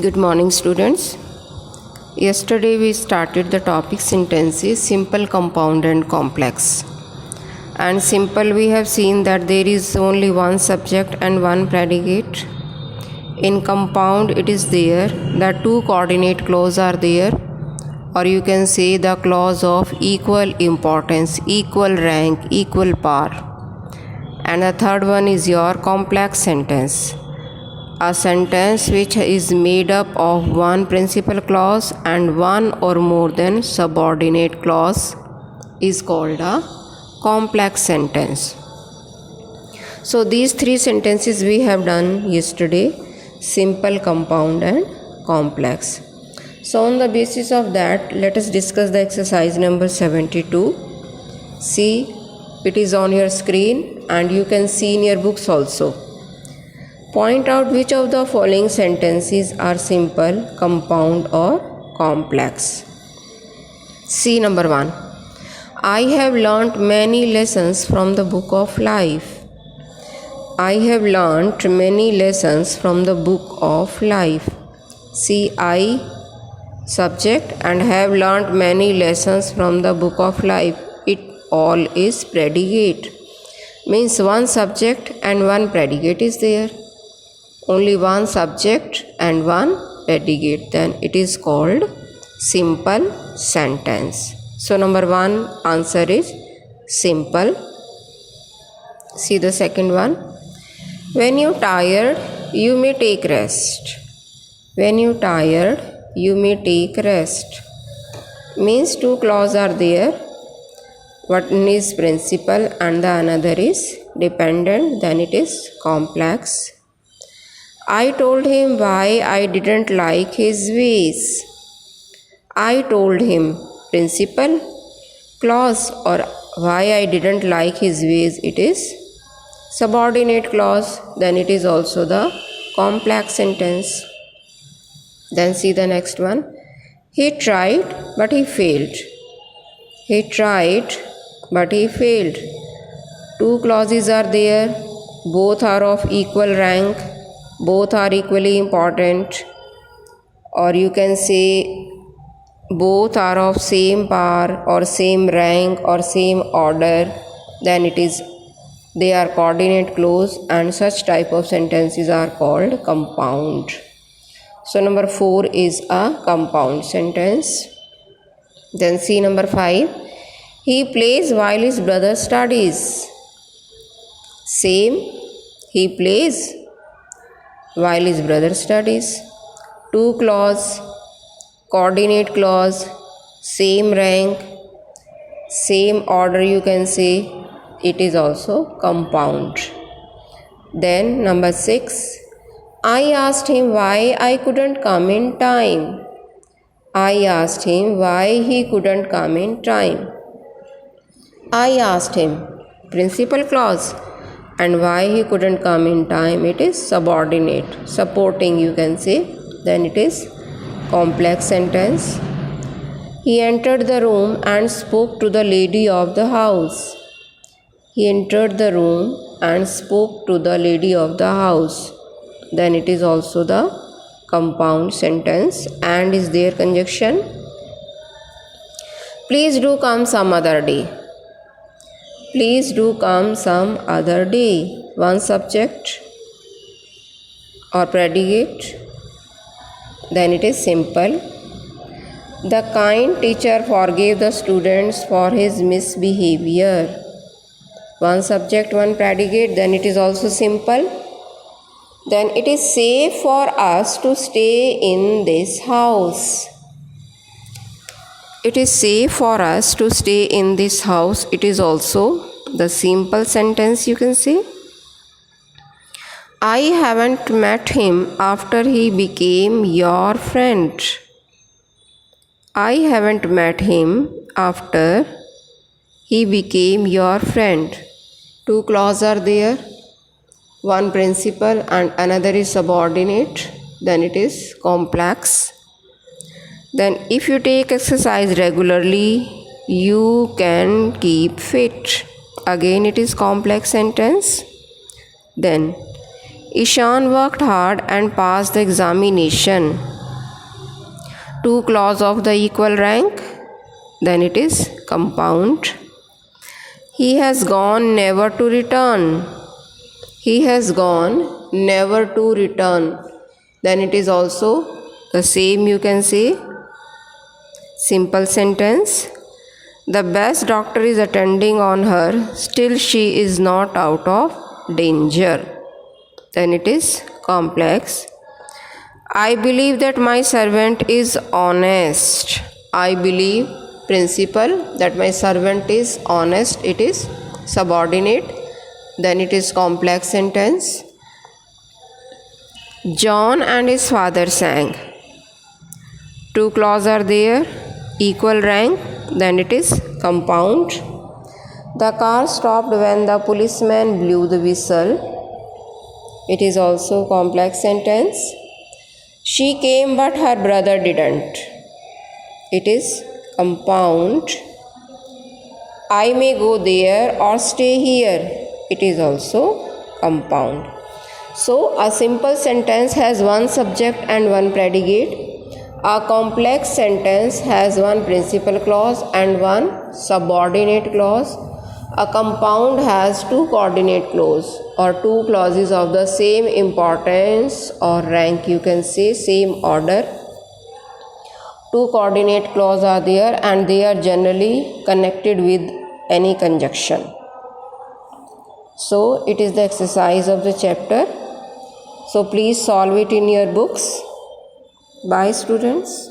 Good morning, students. Yesterday we started the topic sentences simple, compound and complex. And simple, we have seen that there is only one subject and one predicate. In compound, it is there that two coordinate clause are there, or you can say the clause of equal importance, equal rank, equal power. And the third one is your complex sentence. A sentence which is made up of one principal clause and one or more than subordinate clause is called a complex sentence. So these three sentences we have done yesterday: simple, compound and complex. So on the basis of that, let us discuss the exercise number 72. See, it is on your screen and you can see in your books also. Point out which of the following sentences are simple, compound or complex. See number 1. I have learnt many lessons from the book of life. I have learnt many lessons from the book of life. See, I subject and have learnt many lessons from the book of life. It all is predicate. Means one subject and one predicate is there. Only one subject and one predicate, then it is called simple sentence. So number 1 answer is simple. See the second one. When you tired, you may take rest. When you tired, you may take rest. Means two clauses are there. One is principal and the another is dependent, then it is complex. I told him why I didn't like his ways. I told him, principal clause, or why I didn't like his ways, it is subordinate clause, then it is also the complex sentence. Then see the next one. He tried but he failed. He tried but he failed. Two clauses are there, both are of equal rank. Both are equally important, or you can say both are of same power or same rank or same order, then it is they are coordinate clause, and such type of sentences are called compound. So number 4 is a compound sentence. Then see number 5. He plays while his brother studies. Same, he plays while his brother studies. Two clause, coordinate clause, same rank, same order, you can say, it is also compound. Then number 6. I asked him why I couldn't come in time. I asked him why he couldn't come in time. I asked him, principal clause, and why he couldn't come in time, it is subordinate, supporting, you can say, then it is complex sentence. He entered the room and spoke to the lady of the house. He entered the room and spoke to the lady of the house, then it is also the compound sentence. And is there conjunction. Please do come some other day. Please do come some other day. One subject or predicate, then it is simple. The kind teacher forgave the students for his misbehavior. One subject, one predicate, then it is also simple. Then it is safe for us to stay in this house. It is safe for us to stay in this house. It is also the simple sentence, you can say. I haven't met him after he became your friend. I haven't met him after he became your friend. Two clauses are there. One principal and another is subordinate. Then it is complex. Then if you take exercise regularly, you can keep fit. Again it is complex sentence. Then Ishan worked hard and passed the examination. Two clause of the equal rank, then it is compound. He has gone never to return. He has gone never to return, then it is also the same, you can say. Simple sentence. The best doctor is attending on her, still she is not out of danger, then it is complex. I believe that my servant is honest. I believe, principle, that my servant is honest, it is subordinate, then it is complex sentence. John and his father sang. Two clauses are there, equal rank, then it is compound. The car stopped when the policeman blew the whistle. It is also complex sentence. She came but her brother didn't. It is compound. I may go there or stay here. It is also compound. So a simple sentence has one subject and one predicate. A complex sentence has one principal clause and one subordinate clause. A compound has two coordinate clause or two clauses of the same importance or rank, you can say, same order. Two coordinate clause are there and they are generally connected with any conjunction. So it is the exercise of the chapter. So please solve it in your books. Bye students.